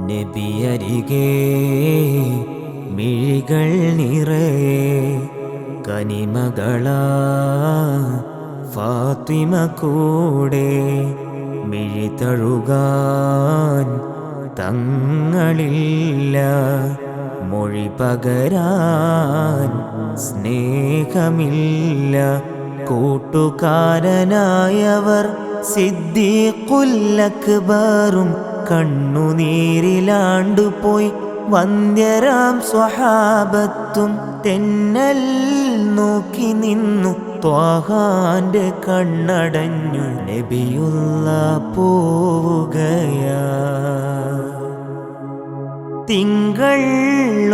നബിയരികെ മിഴികൾ നിറയെ കനിമകളാ ഫാത്തിമ കൂടെ മിഴി തഴുകാൻ തങ്ങളില്ല, മൊഴി പകരാൻ സ്നേഹമില്ല. കൂട്ടുകാരനായവർ സിദ്ദീഖുൽ അക്ബറും കണ്ണുനീരിലാണ്ടുപോയി. വന്ദ്യരാം സ്വഹാബത്തും തെന്നൽ നോക്കി നിന്നു. ത്വാഹാന്റെ കണ്ണടഞ്ഞു നബിയുള്ള പോവുകയാ. തിങ്കൾ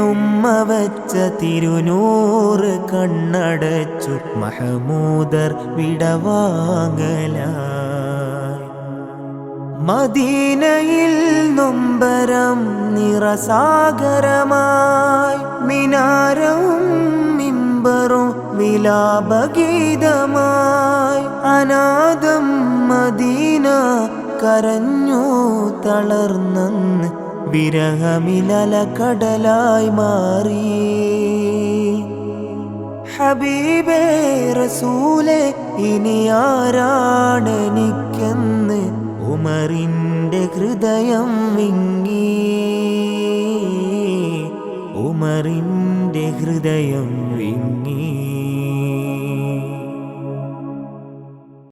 ഉമ്മ വച്ച തിരുനൂറ് കണ്ണടച്ചു മഹമൂദർ വിടവാങ്ങലായി. മദീനയിൽ നൊമ്പരം നിറസാഗരമായി, മിനാരവും മിമ്പറും വിലാപഗീതമായി. അനാഥം മദീന കരഞ്ഞു തളർന്നെന്ന് വിരഹമിലല കടലായി മാറി. ഹബീബേ റസൂലേ, ഇനി ആരാണെനിക്കെന്ന് ഉമറിൻ്റെ ഹൃദയം വിങ്ങി. ഉമറിൻ്റെ ഹൃദയം വിങ്ങി.